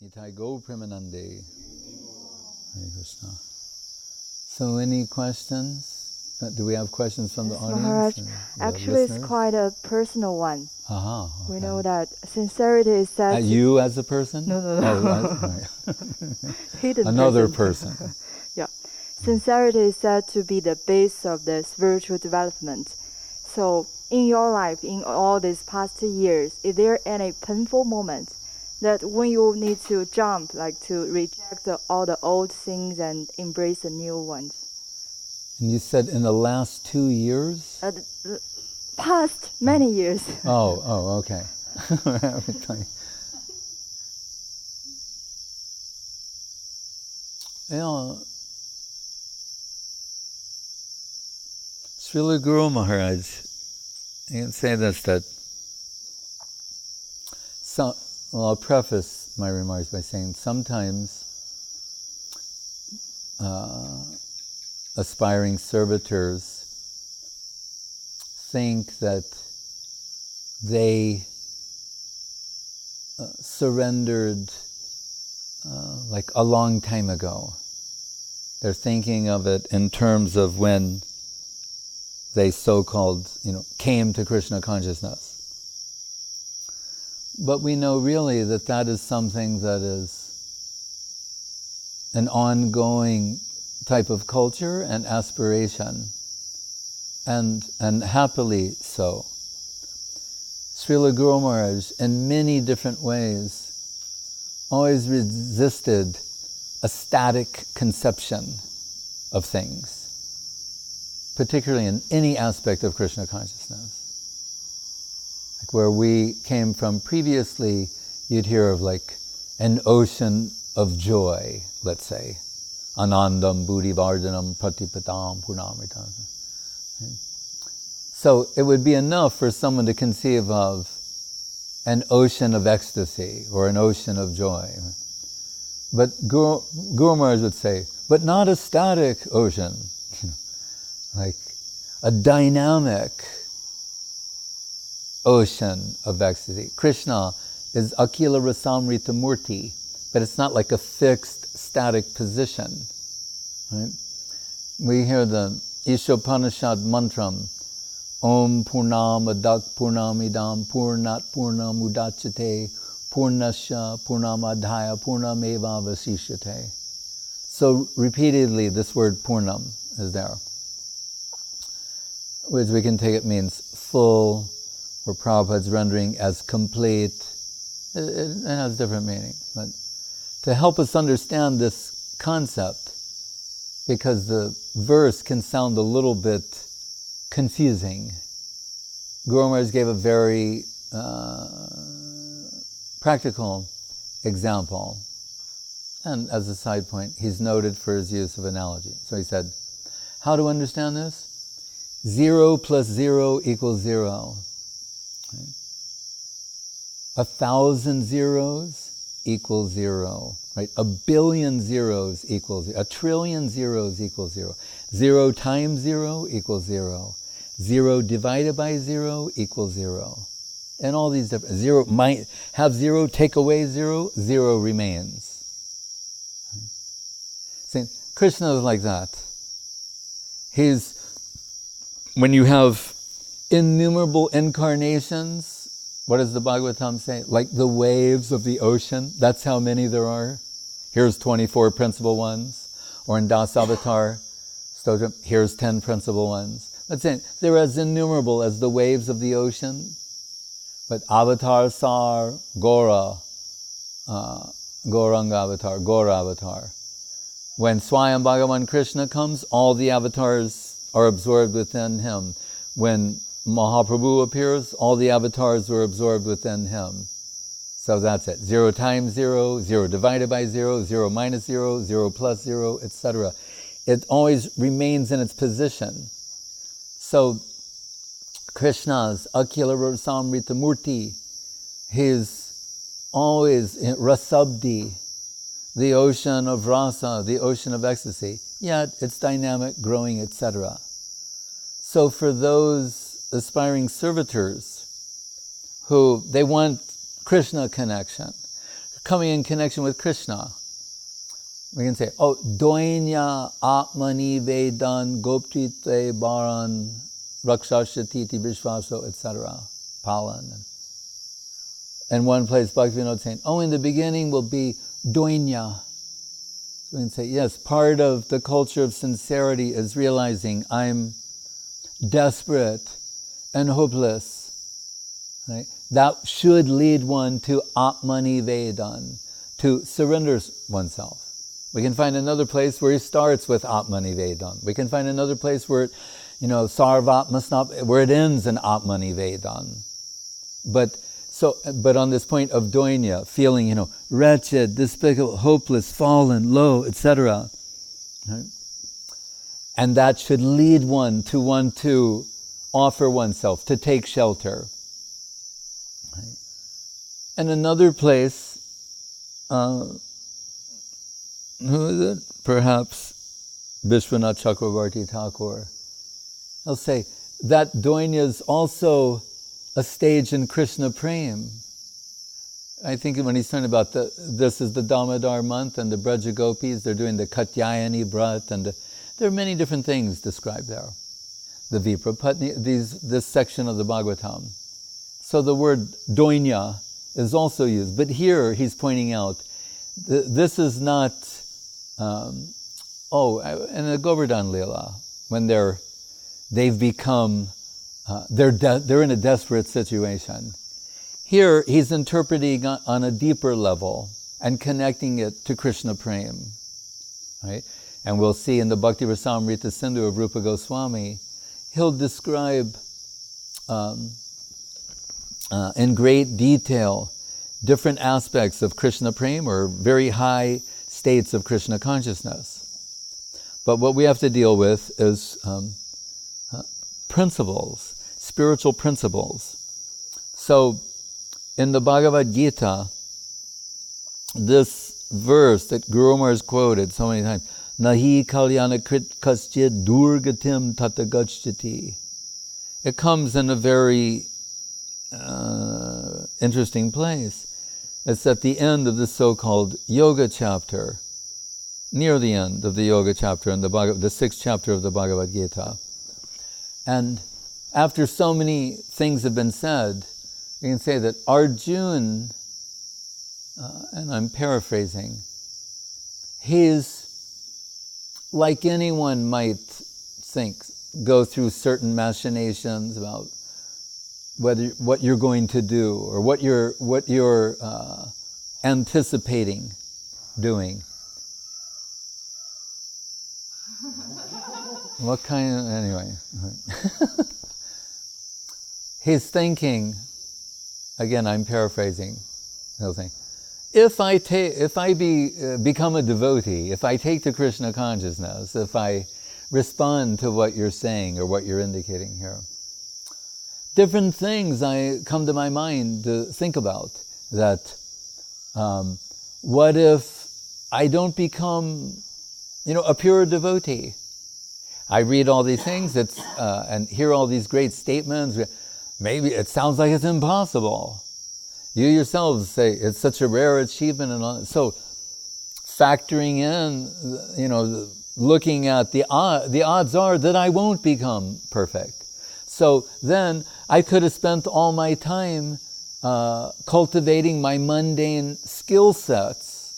Itai go Premanande. Hare Krishna. So any questions? Do we have questions from the audience? Maharaj, actually listeners? it's quite a personal one. Okay. We know that sincerity is said you as a person? No. Right. Hidden Another person. person. Yeah. Sincerity is said to be the base of the spiritual development. So in your life, in all these past years, is there any painful moment that when you need to jump, like to reject all the old things and embrace the new ones? And you said in the last 2 years? Past many years. Oh, okay. Srila Guru Maharaj, I can say this, that I'll preface my remarks by saying sometimes aspiring servitors think that they surrendered like a long time ago. They're thinking of it in terms of when they so-called, came to Krishna consciousness. But we know really that that is something that is an ongoing type of culture and aspiration, and happily so. Srila Guru Maharaj, in many different ways, always resisted a static conception of things, particularly in any aspect of Krishna consciousness. Like where we came from previously, you'd hear of like an ocean of joy, let's say. Anandam, buddhivardhanam, pratipadam, purnamritam. So it would be enough for someone to conceive of an ocean of ecstasy or an ocean of joy. But Guru Maharaj would say, but not a static ocean, like a dynamic ocean of ecstasy. Krishna is Akila Rasamrita Murti, but it's not like a fixed, static position. Right? We hear the Ishopanishad mantram, Om Purnam Adak Purnamidam Purnat Purnam Udachate Purnasya Purnamadhaya Purnameva Vasishyate. So repeatedly this word Purnam is there, which we can take it means full, or Prabhupada's rendering as complete. It has different meanings. But to help us understand this concept, because the verse can sound a little bit confusing, Guru Maharaj gave a very practical example. And as a side point, he's noted for his use of analogy. So he said, how to understand this? 0 plus 0 equals 0. Right? 1,000 zeros equals 0. Right? 1 billion zeros equals 0. 1 trillion zeros equals 0. 0 times 0 equals 0. 0 divided by 0 equals 0. And all these different, 0 might have 0, take away 0, 0 remains. Right? See, Krishna is like that. When you have innumerable incarnations, what does the Bhagavatam say? Like the waves of the ocean, that's how many there are. Here's 24 principal ones. Or in Das Avatar Stotram, here's 10 principal ones. Let's say they're as innumerable as the waves of the ocean. But Avatar Sar, Gora, Gauranga Avatar, Gora Avatar. When Swayam Bhagavan Krishna comes, all the avatars are absorbed within him. When Mahaprabhu appears, all the avatars were absorbed within him. So that's it. 0 times 0, 0 divided by 0, 0 minus 0, 0 plus 0, etc. It always remains in its position. So Krishna's Akila Rasamrita Murti, his always Rasabdi, the ocean of rasa, the ocean of ecstasy, yet it's dynamic, growing, etc. So for those aspiring servitors who, they want Krishna connection, coming in connection with Krishna. We can say, oh, doinya atmani vedan goptrite baran rakshashatiti vishvaso, etc. Palan. And one place, Bhaktivinoda saying, oh, in the beginning will be doinya. So we can say, yes, part of the culture of sincerity is realizing I'm desperate and hopeless. Right? That should lead one to atmani vedan, to surrender oneself. We can find another place where he starts with atmani vedan. We can find another place where, sarvatmasnap, where it ends in atmani vedan. But on this point of doinya, feeling, wretched, despicable, hopeless, fallen, low, etc. Right? And that should lead one to offer oneself, to take shelter. Right? And another place, who is it? Perhaps Vishwanath Chakravarti Thakur. He'll say that doinya is also a stage in Krishna Prem. I think when he's talking about this is the Damodar month and the Braja Gopis, they're doing the Katyayani Brat, and there are many different things described there. The Viprapatni, this section of the Bhagavatam. So the word doinya is also used, but here he's pointing out this is not. In the Govardhan Lila, when they've become, they're in a desperate situation. Here, he's interpreting on a deeper level and connecting it to Krishna Prem, right? And we'll see in the Bhakti Rasamrita Sindhu of Rupa Goswami, he'll describe in great detail different aspects of Krishna Prem, or very high states of Krishna consciousness. But what we have to deal with is principles, spiritual principles. So in the Bhagavad Gita, this verse that Guru Maharaj quoted so many times, Nahi kalyana krit kaschid durgatim tatagachyati. It comes in a very interesting place. It's at the end of the so-called yoga chapter, near the end of the yoga chapter in the 6th chapter of the Bhagavad Gita. And after so many things have been said, we can say that Arjuna, and I'm paraphrasing, he's, like anyone might think, go through certain machinations about what you're going to do, or what you're anticipating doing. What kind of, anyway. He's thinking, again, I'm paraphrasing, he'll think, if I become a devotee, if I take to Krishna consciousness, if I respond to what you're saying or what you're indicating here, different things come to my mind to think about. That what if I don't become, a pure devotee? I read all these things and hear all these great statements. Maybe it sounds like it's impossible. You yourselves say it's such a rare achievement, and all. So factoring in, looking at the odds are that I won't become perfect. So then I could have spent all my time cultivating my mundane skill sets,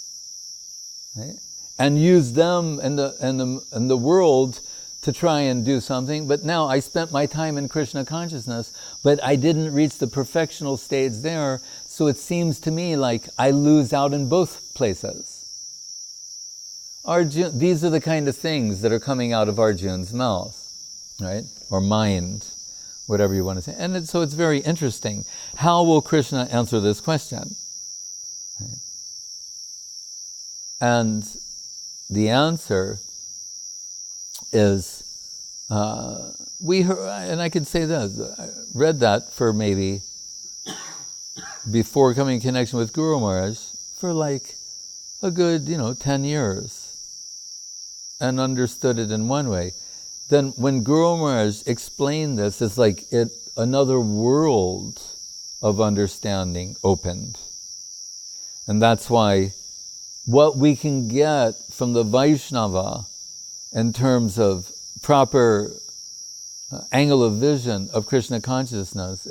right? And used them in the world to try and do something. But now I spent my time in Krishna consciousness, but I didn't reach the perfectional stage there. So it seems to me like I lose out in both places. These are the kind of things that are coming out of Arjuna's mouth, right? Or mind, whatever you want to say. And so it's very interesting. How will Krishna answer this question? Right? And the answer is, we heard, and I can say this, I read that for maybe, before coming in connection with Guru Maharaj, for like a good, 10 years, and understood it in one way. Then when Guru Maharaj explained this, it's like another world of understanding opened. And that's why what we can get from the Vaishnava in terms of proper angle of vision of Krishna consciousness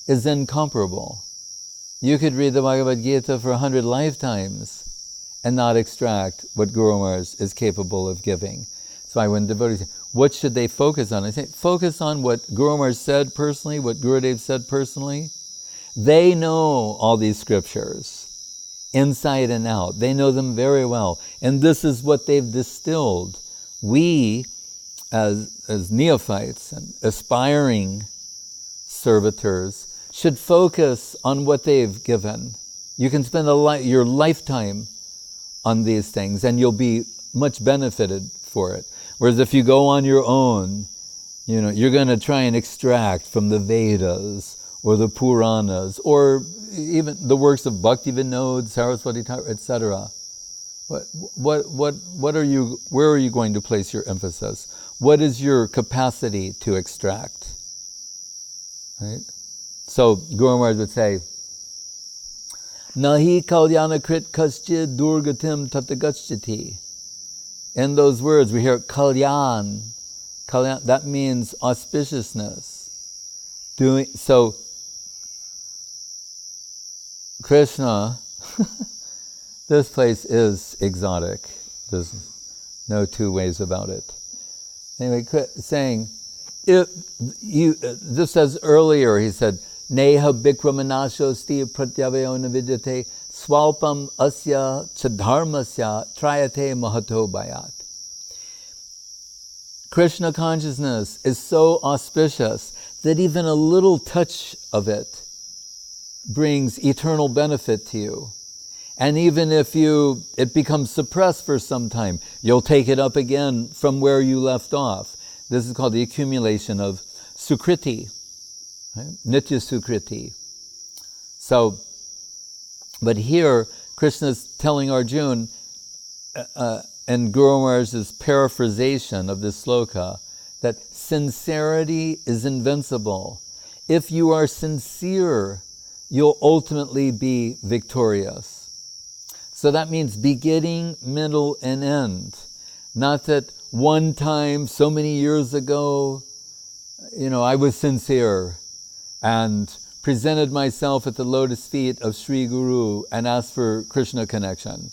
is incomparable. You could read the Bhagavad Gita for 100 lifetimes and not extract what Guru Maharaj is capable of giving. That's why when devotees say, what should they focus on? I say, focus on what Guru Maharaj said personally, what Gurudev said personally. They know all these scriptures, inside and out. They know them very well. And this is what they've distilled. We, as neophytes and aspiring servitors, should focus on what they've given. You can spend your lifetime on these things and you'll be much benefited for it. Whereas if you go on your own, you're going to try and extract from the Vedas or the Puranas or even the works of Bhakti Vinod, Saraswati, etc. Where are you going to place your emphasis? What is your capacity to extract? Right? So Guru Maharaj would say, Nahi kalyana krit kaschid durgatim tatagachyati. In those words we hear kalyan. Kalyan, that means auspiciousness. So Krishna, this place is exotic. There's no two ways about it. Anyway, saying, just as earlier he said, Neha bikramanashosti pratyavayo navidyate swalpam asya chadharmasya trayate mahato bayat. Krishna consciousness is so auspicious that even a little touch of it brings eternal benefit to you. And even if it becomes suppressed for some time, you'll take it up again from where you left off. This is called the accumulation of sukriti, right? Nitya sukriti. So, but here, Krishna's telling Arjuna, and Guru Maharaj's paraphrasation of this sloka, that sincerity is invincible. If you are sincere, you'll ultimately be victorious. So that means beginning, middle, and end. Not that one time, so many years ago, I was sincere and presented myself at the lotus feet of Sri Guru and asked for Krishna connection.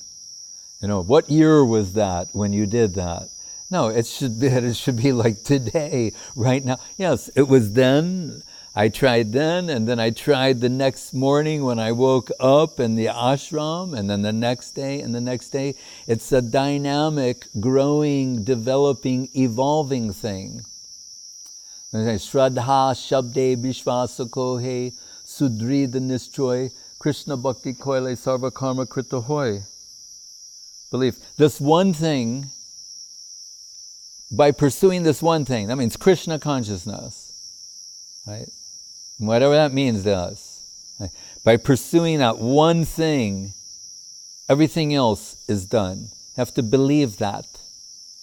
What year was that when you did that? No, it should be like today, right now. Yes, it was then. I tried then, and then I tried the next morning when I woke up in the ashram, and then the next day, and the next day. It's a dynamic, growing, developing, evolving thing. Shraddha shabde vishvasako he sudrida nischoy Krishna bhakti koile sarva karma krita hoy. Belief. This one thing, by pursuing this one thing, that means Krishna consciousness, right? Whatever that means to us. Right? By pursuing that one thing, everything else is done. You have to believe that.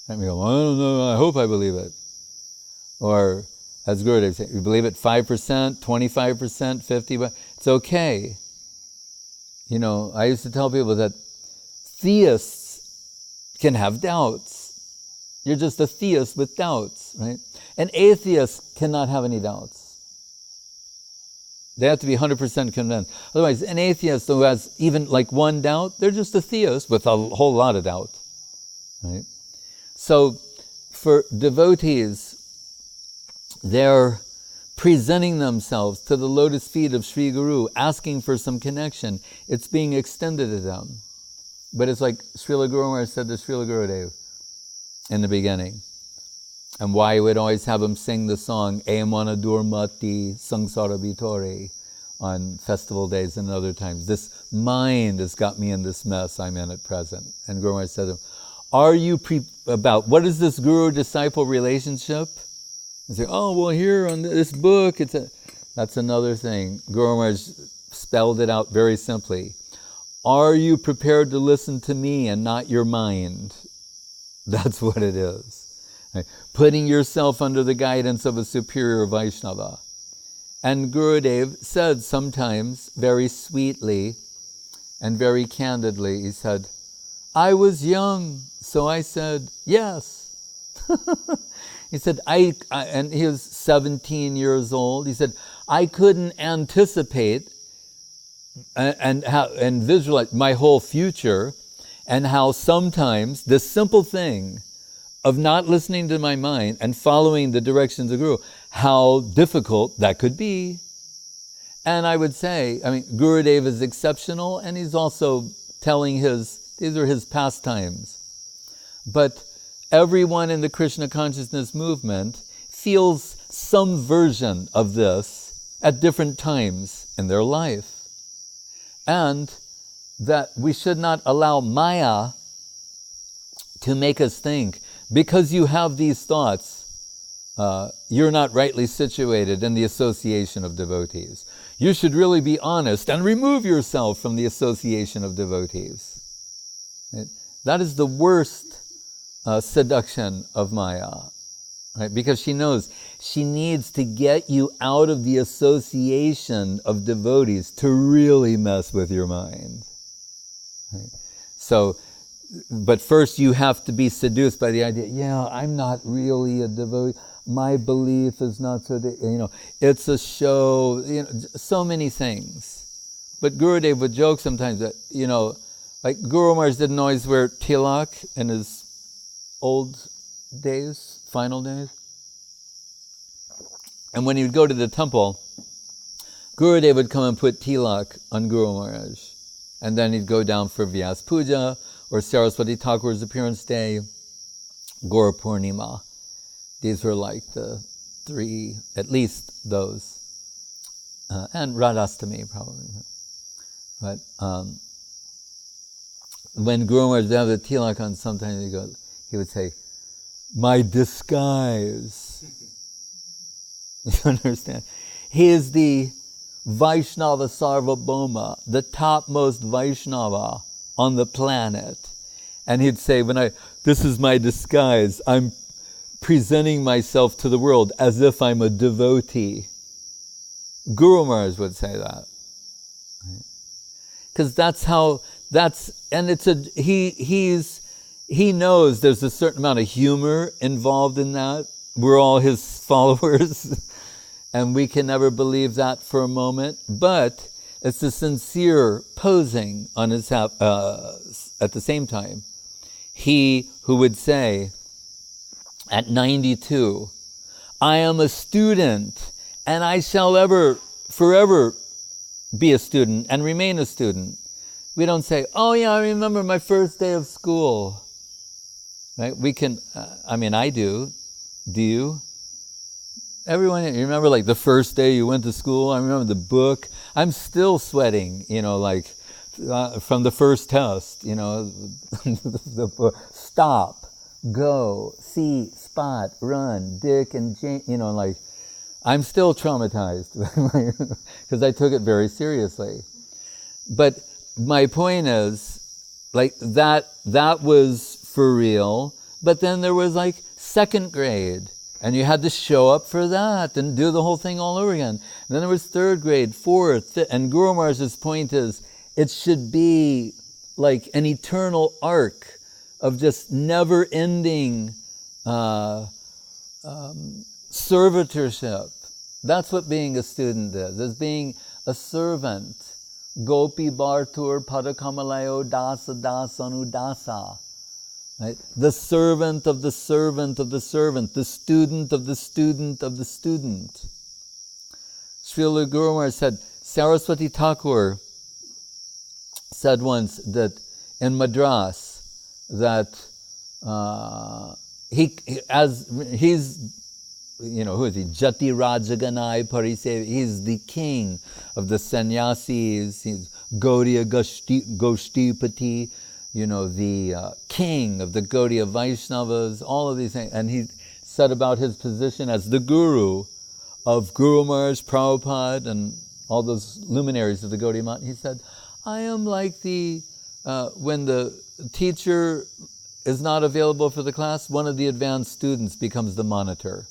And we go, I don't know, I hope I believe it. Or, as Gurudev said, you believe it 5%, 25%, 50%, it's okay. I used to tell people that theists can have doubts. You're just a theist with doubts, right? An atheist cannot have any doubts. They have to be 100% convinced. Otherwise, an atheist who has even like one doubt, they're just a theist with a whole lot of doubt, right? So, for devotees, they're presenting themselves to the lotus feet of Sri Guru, asking for some connection. It's being extended to them. But it's like Srila Guru Maharaj said to Srila Gurudev in the beginning. And why he would always have him sing the song, Ayamana Durmati Sangsara Vitore, on festival days and other times. This mind has got me in this mess I'm in at present. And Guru Maharaj said to him, are you what is this guru-disciple relationship? And say, oh, well, here on this book, that's another thing. Guru Maharaj spelled it out very simply. Are you prepared to listen to me and not your mind? That's what it is. Right? Putting yourself under the guidance of a superior Vaishnava. And Gurudev said sometimes, very sweetly, And very candidly, he said, I was young, so I said, yes. He said, and he was 17 years old. He said, I couldn't anticipate and visualize my whole future, and how sometimes this simple thing of not listening to my mind and following the directions of Guru, how difficult that could be. And I would say, Gurudev is exceptional, and he's also telling these are his pastimes. But everyone in the Krishna consciousness movement feels some version of this at different times in their life. And that we should not allow Maya to make us think, because you have these thoughts, you're not rightly situated in the association of devotees. You should really be honest and remove yourself from the association of devotees. Right? That is the worst seduction of Maya, right? Because she knows she needs to get you out of the association of devotees to really mess with your mind. Right? So, but first you have to be seduced by the idea, I'm not really a devotee. My belief is not so, it's a show, so many things. But Gurudev would joke sometimes that, like Guru Maharaj didn't always wear tilak in his old days, final days. And when he would go to the temple, Gurudev would come and put tilak on Guru Maharaj. And then he'd go down for Vyas Puja, or Saraswati Thakur's appearance day, Gaura Purnima. These were like the three, at least those. And Radhastami probably. But when Guru Maharaj would have the tilak on, sometimes he would say, my disguise. You understand? He is the Vaishnava Sarvabhauma, the topmost Vaishnava on the planet. And he'd say, this is my disguise. I'm presenting myself to the world as if I'm a devotee. Guru Maharaj would say that. Because he knows there's a certain amount of humor involved in that. We're all his followers. And we can never believe that for a moment. But it's a sincere posing on his at the same time. He who would say, at 92, I am a student, and I shall forever be a student and remain a student. We don't say, I remember my first day of school. Right? We can, I do. Do you? Everyone, you remember like the first day you went to school? I remember the book. I'm still sweating, from the first test, the book. Stop, go, see, spot, run, Dick and Jane, I'm still traumatized because I took it very seriously. But my point is, like that was for real, but then there was like second grade, and you had to show up for that and do the whole thing all over again. And then there was third grade, fourth, and Guru Maharaj's point is, it should be like an eternal arc of just never-ending servitorship. That's what being a student is being a servant. Gopi Bartur Padakamalayo Dasa Dasanu Dasa. Right? The servant of the servant of the servant, the student of the student of the student. Srila Guru Maharaj said, Saraswati Thakur said once that in Madras, that he's who is he? Jati Rajaganai Parisev. He's the king of the sannyasis. He's Gaudiya Goshtipati, the king of the Gaudiya Vaishnavas, all of these things. And he said about his position as the guru of Guru Maharaj, Prabhupada, and all those luminaries of the Gaudiya Math. He said, I am like when the teacher is not available for the class, one of the advanced students becomes the monitor.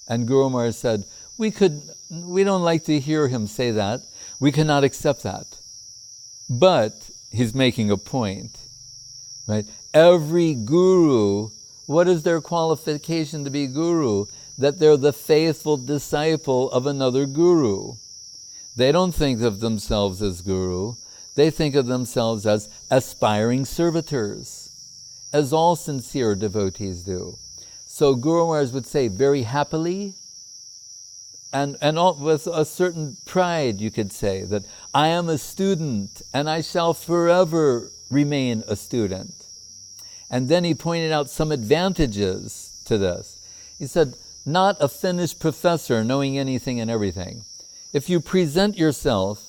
And Guru Maharaj said, we don't like to hear him say that. We cannot accept that. But he's making a point, right? Every guru, what is their qualification to be guru? That they're the faithful disciple of another guru. They don't think of themselves as guru. They think of themselves as aspiring servitors, as all sincere devotees do. So Guru Maharaj would say very happily, and all, with a certain pride, you could say, that I am a student and I shall forever remain a student. And then he pointed out some advantages to this. He said, not a finished professor knowing anything and everything. If you present yourself,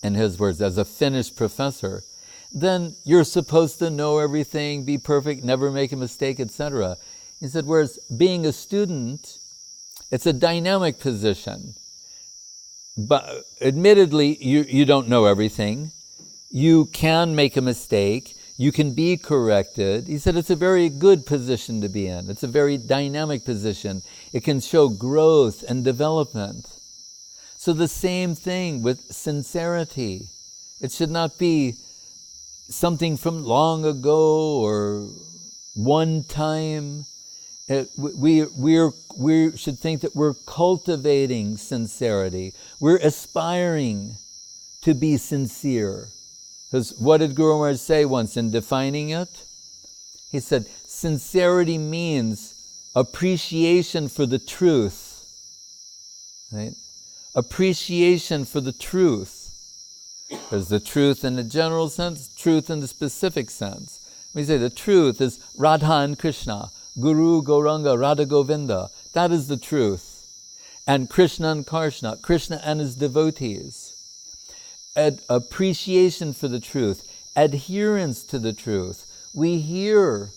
in his words, as a finished professor, then you're supposed to know everything, be perfect, never make a mistake, etc. He said, whereas being a student, it's a dynamic position. But admittedly, you don't know everything. You can make a mistake. You can be corrected. He said it's a very good position to be in. It's a very dynamic position. It can show growth and development. So the same thing with sincerity. It should not be something from long ago or one time. We should think that we're cultivating sincerity. We're aspiring to be sincere. Because what did Guru Maharaj say once in defining it? He said, sincerity means appreciation for the truth. Right? Appreciation for the truth. There's the truth in the general sense, truth in the specific sense. We say the truth is Radha and Krishna, Guru, Gauranga, Radha Govinda. That is the truth. And Krishna and Krishna, Krishna and his devotees. Appreciation for the truth, adherence to the truth. We hear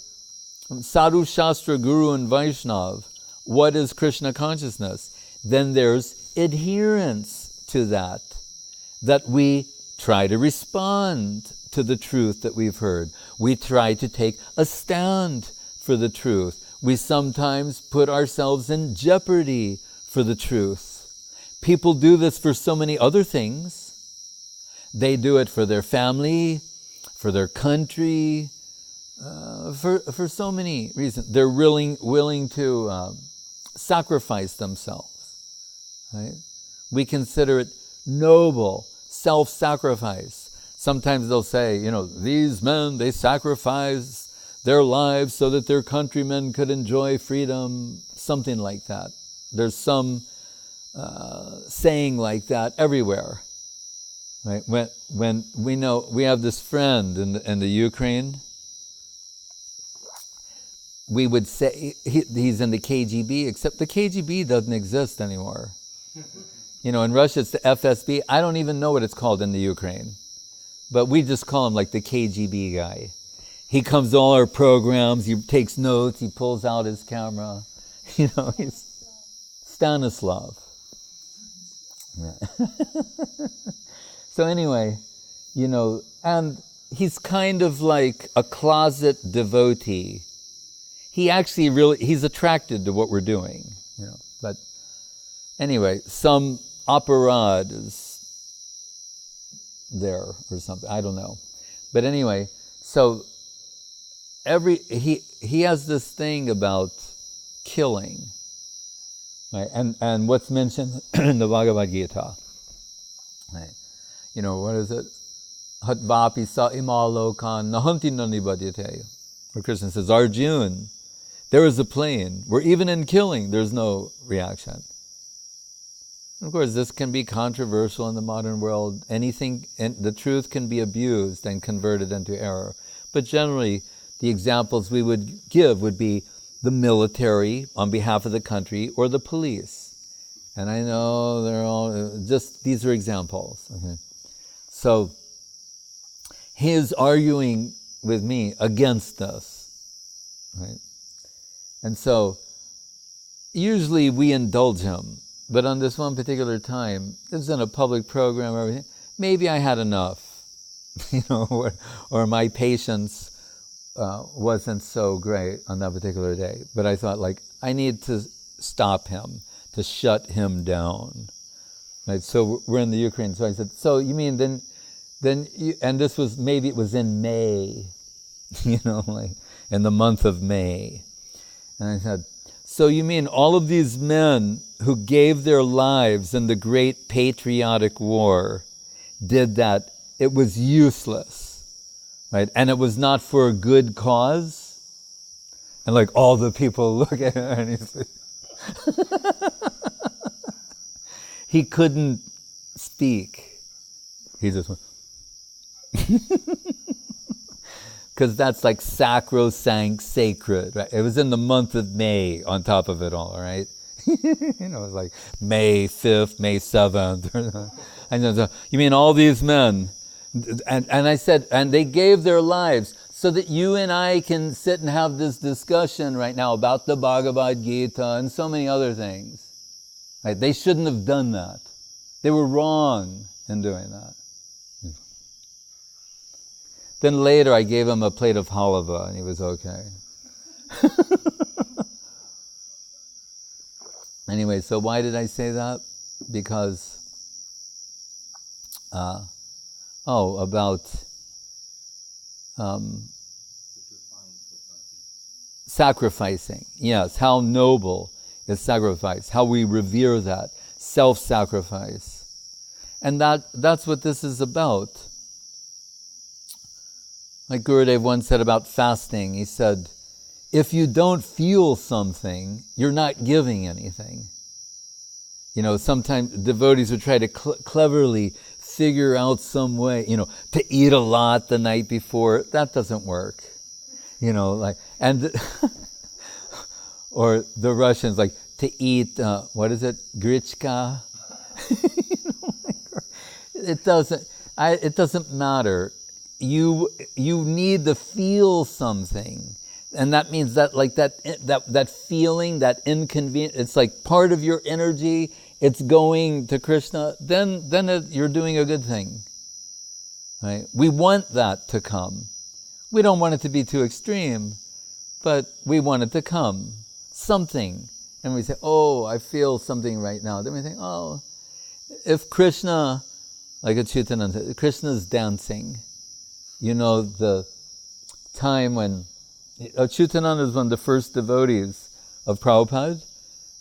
Sadhu Shastra, Guru and Vaishnav. What is Krishna consciousness? Then there's adherence to that we try to respond to the truth that we've heard. We try to take a stand for the truth. We sometimes put ourselves in jeopardy for the truth. People do this for so many other things. They do it for their family, for their country, for so many reasons. They're willing to sacrifice themselves. Right? We consider it noble, self-sacrifice. Sometimes they'll say, these men, they sacrifice their lives so that their countrymen could enjoy freedom, something like that. There's some saying like that everywhere. Right? When we have this friend in the Ukraine, we would say he's in the KGB, except the KGB doesn't exist anymore. In Russia it's the FSB. I don't even know what it's called in the Ukraine, but we just call him like the KGB guy. He comes to all our programs, he takes notes, he pulls out his camera. He's Stanislav. Yeah. So anyway, and he's kind of like a closet devotee. He's attracted to what we're doing, But anyway, some aparad is there or something. I don't know. But anyway, so he has this thing about killing, right? And what's mentioned in the Bhagavad Gita, right? What is it? Hatvapi sa imalokan nahanti nanibhadyate. Where Krishna says, Arjun, there is a plane where even in killing there's no reaction. And of course, this can be controversial in the modern world. The truth can be abused and converted into error. But generally, the examples we would give would be the military on behalf of the country or the police. And I know they're all, these are examples. Okay. So, he's arguing with me against this, right? And so, usually we indulge him, but on this one particular time, it was in a public program or everything, maybe I had enough, or my patience wasn't so great on that particular day. But I thought, I need to stop him, to shut him down. Right? So we're in the Ukraine. So I said, so you mean then and this was, maybe it was in May, like in the month of May. And I said, so you mean all of these men who gave their lives in the great patriotic war did that? It was useless, right? And it was not for a good cause? And like all the people look at him and he's like, he couldn't speak. He just went, because that's like sacrosanct, sacred, right? It was in the month of May on top of it all, right? It was like May 5th, May 7th. And so, you mean all these men? And I said, and they gave their lives so that you and I can sit and have this discussion right now about the Bhagavad Gita and so many other things. Right? They shouldn't have done that. They were wrong in doing that. Then later I gave him a plate of halva and he was okay. Anyway, so why did I say that? Because, about sacrificing. Yes, how noble is sacrifice, how we revere that, self-sacrifice. And that's what this is about. Like Gurudev once said about fasting, he said, if you don't feel something, you're not giving anything. Sometimes devotees would try to cleverly figure out some way, to eat a lot the night before. That doesn't work. Or the Russians like to eat, what is it, grichka? It doesn't matter. You need to feel something. And that means that that feeling, that inconvenience, it's like part of your energy, it's going to Krishna, then you're doing a good thing. Right? We want that to come. We don't want it to be too extreme, but we want it to come. Something. And we say, oh, I feel something right now. Then we think, oh, if Krishna, like Achyutananda said, Krishna's dancing. The time when Achyutananda is one of the first devotees of Prabhupada,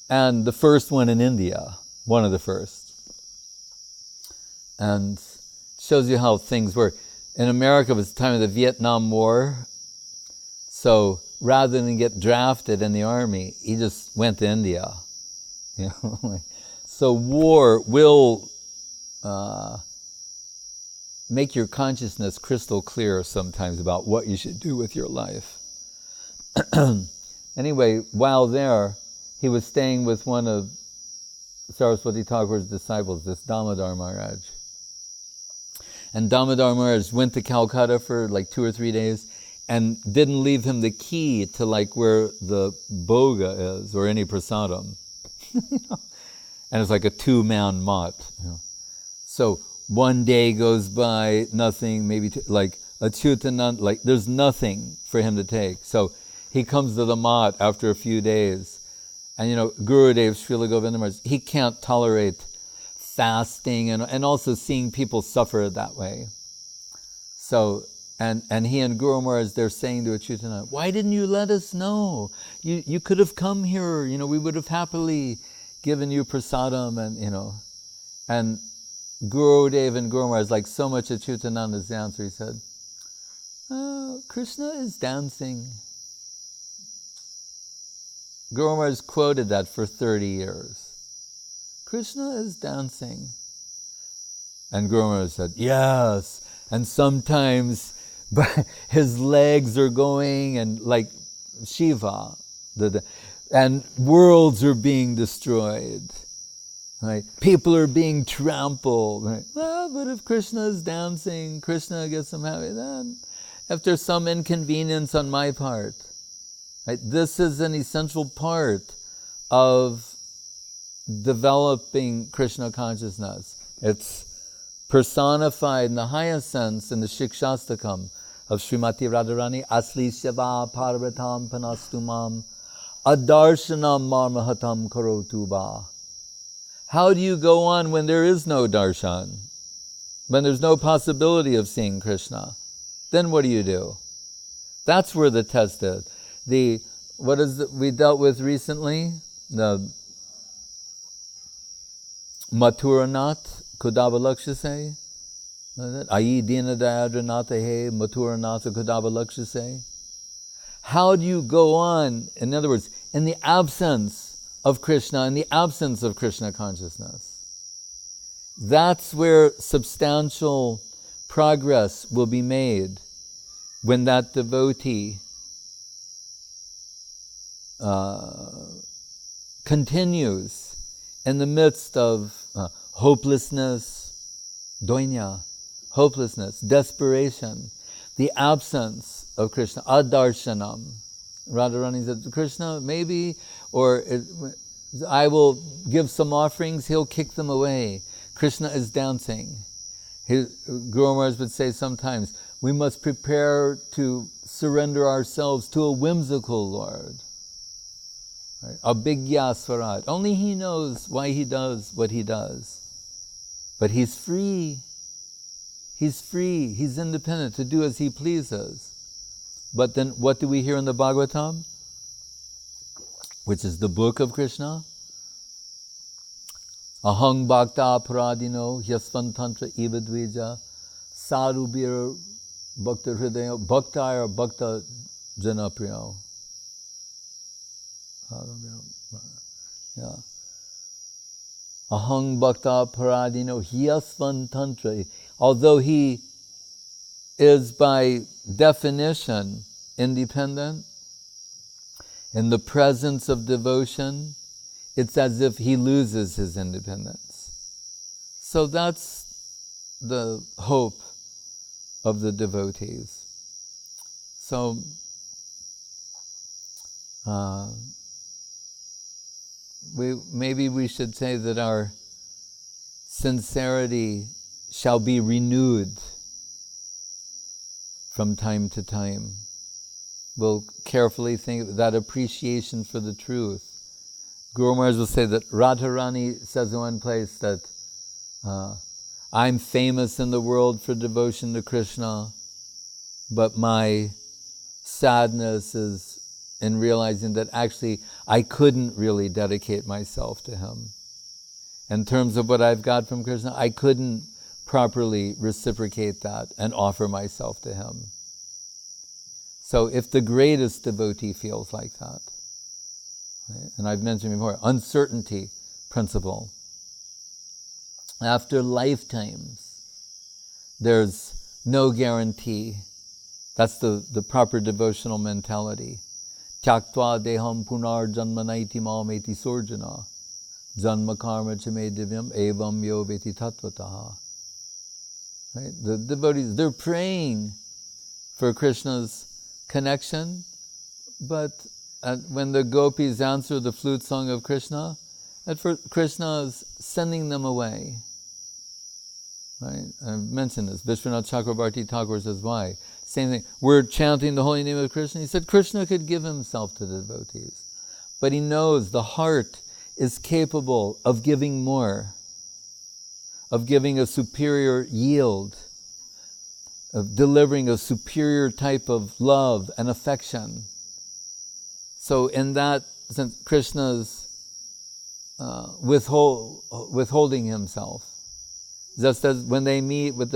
and the first one in India, one of the first. And shows you how things work. In America, it was the time of the Vietnam War, so rather than get drafted in the army, he just went to India. So war will make your consciousness crystal clear sometimes about what you should do with your life. Anyway, while there, he was staying with one of Saraswati Thakur's disciples, this Damodar Maharaj. And Damodar Maharaj went to Calcutta for like 2 or 3 days and didn't leave him the key to like where the boga is or any prasadam. And it's like a 2-man mat. So one day goes by, nothing, maybe like Achyutananda, like there's nothing for him to take. So he comes to the mat after a few days. And Gurudev, Srila Govinda Maharaj, he can't tolerate fasting and also seeing people suffer that way. So, and he and Guru Maharaj, they're saying to Achyutananda, why didn't you let us know? You could have come here, we would have happily given you prasadam and Gurudev and Guru Maharaj, like so much Achyutananda's answer, he said, Krishna is dancing. Guru Maharaj quoted that for 30 years. Krishna is dancing. And Guru Maharaj said, yes, and sometimes his legs are going and like Shiva, and worlds are being destroyed. Right? People are being trampled. Right? Well, but if Krishna is dancing, Krishna gets them happy, then if there's some inconvenience on my part, right? This is an essential part of developing Krishna consciousness. It's personified in the highest sense in the Shikshastakam of Srimati Radharani, Asli Shiva Parvatam Panastumam Adarshanam Marmahatam Karotuba. How do you go on when there is no darshan? when there's no possibility of seeing Krishna, then what do? That's where the test is. We dealt with recently? The Mathuranath Kudavalakshase. Ayi Dina Dayadranatha He Mathuranath Kudavalakshase. How do you go on, in other words, in the absence of Krishna, in the absence of Krishna consciousness? That's where substantial progress will be made when that devotee continues in the midst of hopelessness, doinya, hopelessness, desperation, the absence of Krishna, adarshanam. Radharani said, Krishna, maybe, I will give some offerings, he'll kick them away. Krishna is dancing. Guru Maharaj would say sometimes, we must prepare to surrender ourselves to a whimsical Lord. Right? Abhigya Swarat. Only he knows why he does what he does. But he's free. He's free. He's independent to do as he pleases. But then what do we hear in the Bhagavatam? Which is the book of Krishna. Ahang bhakta paradino hyasvan tantra ivadvija sarubir bhakta hridayo bhaktaya bhakta janapriyo. Yeah. Ahang bhakta paradino hyasvan tantra. Although he is by definition independent, in the presence of devotion, it's as if he loses his independence. So that's the hope of the devotees. So maybe we should say that our sincerity shall be renewed from time to time. We'll carefully think of that appreciation for the truth. Guru Maharaj will say that Radharani says in one place that I'm famous in the world for devotion to Krishna, but my sadness is in realizing that actually I couldn't really dedicate myself to him. In terms of what I've got from Krishna, I couldn't properly reciprocate that and offer myself to him. So if the greatest devotee feels like that, right, and I've mentioned before, uncertainty principle. After lifetimes, there's no guarantee. That's the proper devotional mentality. Tyaktva deham punar janmanaiti mameti surjana janma karma chame divyam evam yo veti tattvataha. Right? The devotees, they're praying for Krishna's connection, but when the gopis answer the flute song of Krishna, at first Krishna is sending them away. Right? I've mentioned this. Vishwanath Chakrabarti Thakur says, why? Same thing. We're chanting the holy name of Krishna. He said Krishna could give himself to the devotees. But he knows the heart is capable of giving more, of giving a superior yield, of delivering a superior type of love and affection. So in that sense, Krishna's withholding himself. Just as when he meets with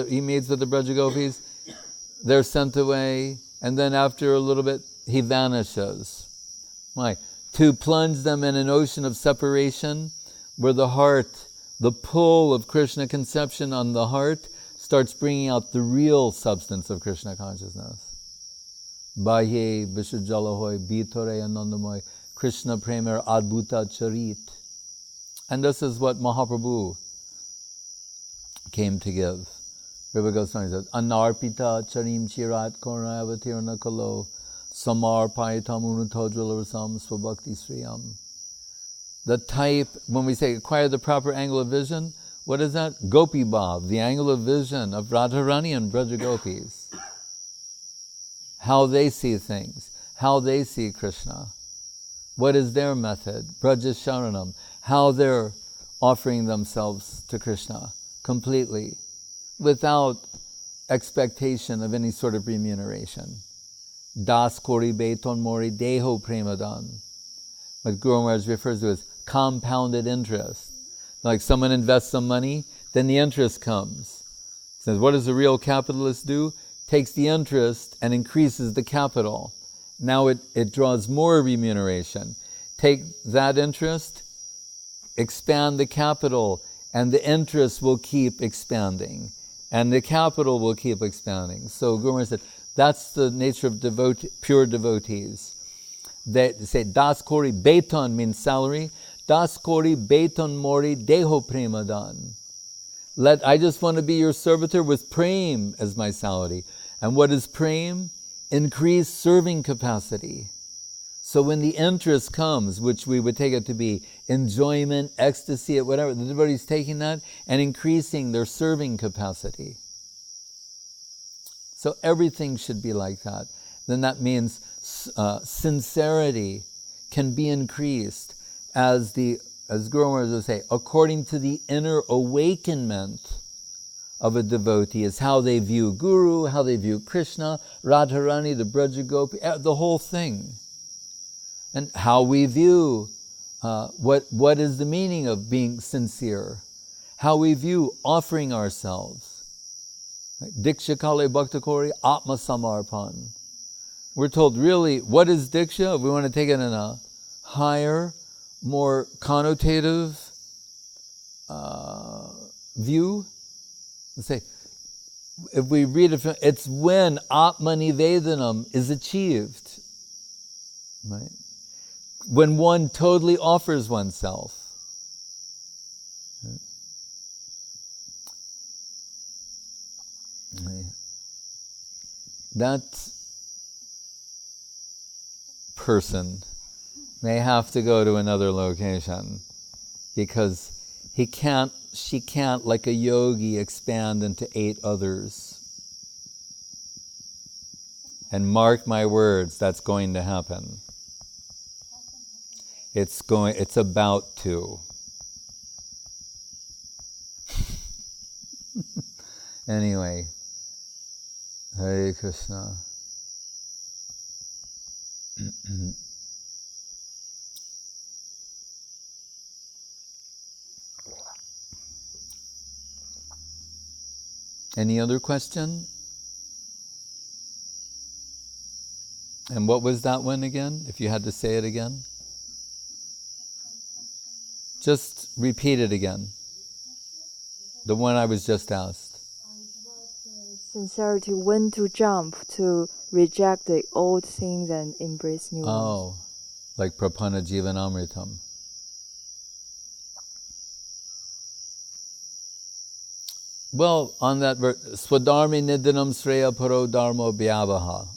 the Braja Gopis, they're sent away, and then after a little bit, he vanishes. Why? To plunge them in an ocean of separation, where the heart, the pull of Krishna conception on the heart, starts bringing out the real substance of Krishna consciousness. Bahye Vishajalahoy Bhitore Anandamoy Krishna Premer Adbhuta Charit. And this is what Mahaprabhu came to give. Rupa Goswami says, Anarpita Charim Chirat Kornavatirna Kalo Samar Paitam Unutodrilarasam Swabhakti Sriyam. The type, when we say acquire the proper angle of vision, what is that? Gopi Bhav, the angle of vision of Radharani and Braja Gopis. How they see things, how they see Krishna. What is their method? Braja Sharanam, how they're offering themselves to Krishna completely. without expectation of any sort of remuneration. Das kori beton mori deho premadan. What Guru Maharaj refers to as compounded interest. Like someone invests some money, then the interest comes. He says, what does a real capitalist do? Takes the interest and increases the capital. Now it draws more remuneration. Take that interest, expand the capital, and the interest will keep expanding. And the capital will keep expanding. So Guru Maharaj said, that's the nature of pure devotees. They say, Das kori beton means salary. Das kori beton mori deho premadan. I just want to be your servitor with prem as my salary. And what is prem? Increased serving capacity. So when the interest comes, which we would take it to be enjoyment, ecstasy, whatever, the devotee's taking that and increasing their serving capacity. So everything should be like that. Then that means sincerity can be increased as Guru Maharaj would say, according to the inner awakenment of a devotee, is how they view Guru, how they view Krishna, Radharani, the Brajagopi, the whole thing. And how we view what is the meaning of being sincere, how we view offering ourselves. Diksha kale bhakta kori atma samarpan. We're told really, what is Diksha? We want to take it in a higher, more connotative view. Let's say, if we read it, it's when Atma Nivedanam is achieved. Right? When one totally offers oneself. Right? That person may have to go to another location because she can't, like a yogi, expand into 8 others. And mark my words, that's going to happen. It's about to. Anyway, Hare Krishna. Any other question? And what was that one again, if you had to say it again? Just repeat it again. The one I was just asked. Sincerity, when to jump to reject the old things and embrace new ones. Oh, like Prapanna Jivanamritam. Well, on that verse, Swadharmi Nidhanam Sreya Paro Dharmo Vyavaha.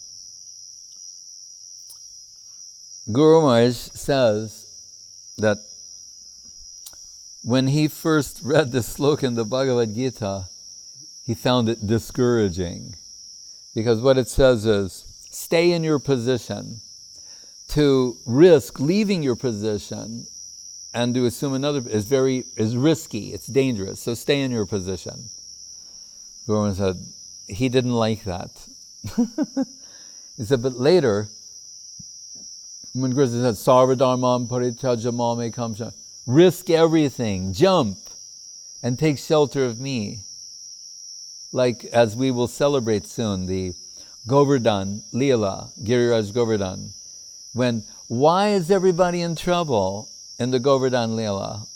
Guru Maharaj says that when he first read this sloka in the Bhagavad Gita, he found it discouraging. Because what it says is, stay in your position. To risk leaving your position and to assume another is risky, it's dangerous, so stay in your position. Guru Maharaj said, he didn't like that. He said, but later, when Krishna said, Sarvadharmam parityaja mame kamsha, risk everything, jump, and take shelter of me. Like as we will celebrate soon, the Govardhan Leela, Giriraj Govardhan. Why is everybody in trouble in the Govardhan Leela?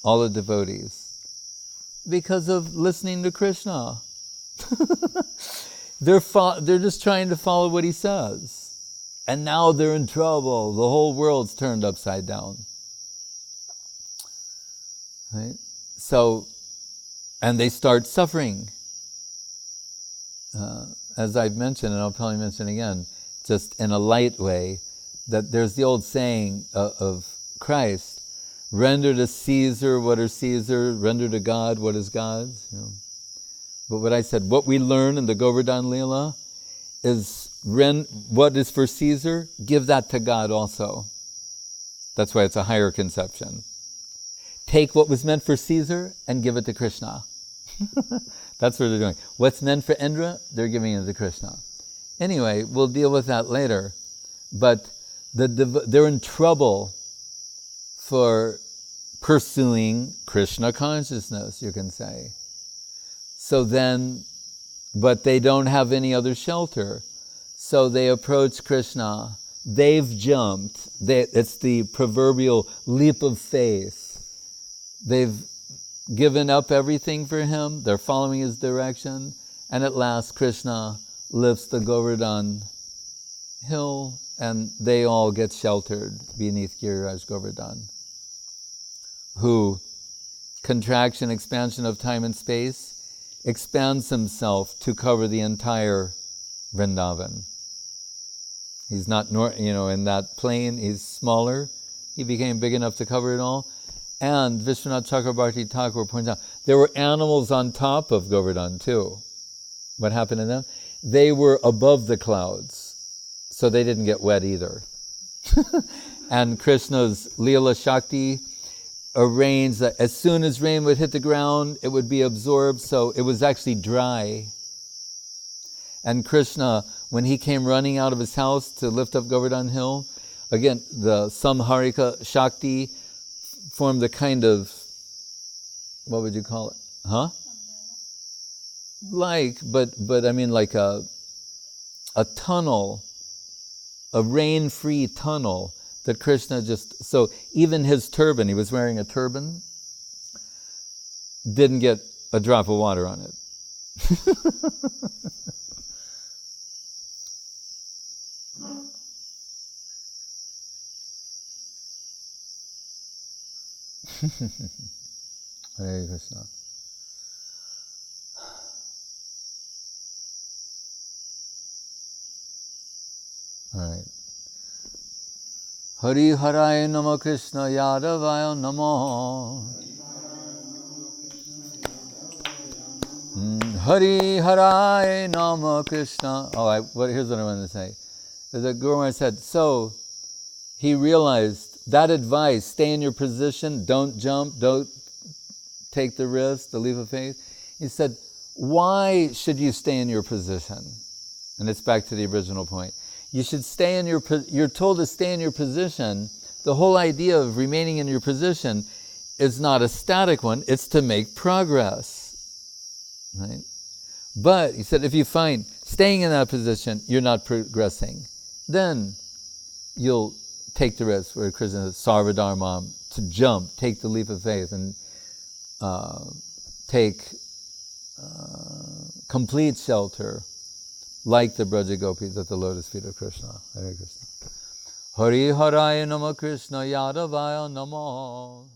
All the devotees. Because of listening to Krishna. They're just trying to follow what he says. And now they're in trouble. The whole world's turned upside down. Right? So, and they start suffering. As I've mentioned, and I'll probably mention again, just in a light way, that there's the old saying of Christ, render to Caesar what is Caesar, render to God what is God's. You know. But what I said, what we learn in the Govardhan Leela is what is for Caesar, give that to God also. That's why it's a higher conception. Take what was meant for Caesar and give it to Krishna. That's what they're doing. What's meant for Indra, they're giving it to Krishna. Anyway, we'll deal with that later. But they're in trouble for pursuing Krishna consciousness, you can say. So then, but they don't have any other shelter. So they approach Krishna. They've jumped. It's the proverbial leap of faith. They've given up everything for him. They're following his direction. And at last, Krishna lifts the Govardhan hill, and they all get sheltered beneath Giriraj Govardhan, who, contraction, expansion of time and space, expands himself to cover the entire Vrindavan. He's not, in that plane, he's smaller. He became big enough to cover it all. And Vishwanath Chakrabarti Thakur points out, there were animals on top of Govardhan too. What happened to them? They were above the clouds, so they didn't get wet either. And Krishna's Leela Shakti arranged that as soon as rain would hit the ground, it would be absorbed, so it was actually dry. And Krishna, when he came running out of his house to lift up Govardhan Hill, again, the Samharika Shakti formed a kind of, what would you call it? Huh? But I mean like a tunnel, a rain-free tunnel that Krishna so even his turban, he was wearing a turban, didn't get a drop of water on it. Hare Krishna. All right. Hari Haraya Namo Krishna Yadavaya Namo. Hari Haraya Namo Krishna. Here's what I wanted to say. The Guru Maharaj said, so he realized that advice, stay in your position, don't jump, don't take the risk, the leap of faith. He said, why should you stay in your position? And it's back to the original point. You should stay in you're told to stay in your position. The whole idea of remaining in your position is not a static one, it's to make progress. Right? But, he said, if you find staying in that position, you're not progressing, then you'll take the risk, where Krishna says, Sarvadharma, to jump, take the leap of faith, and take complete shelter, like the Braja Gopis at the lotus feet of Krishna. Hare Krishna. Hari Haraya Nama Krishna Yadavaya Namo.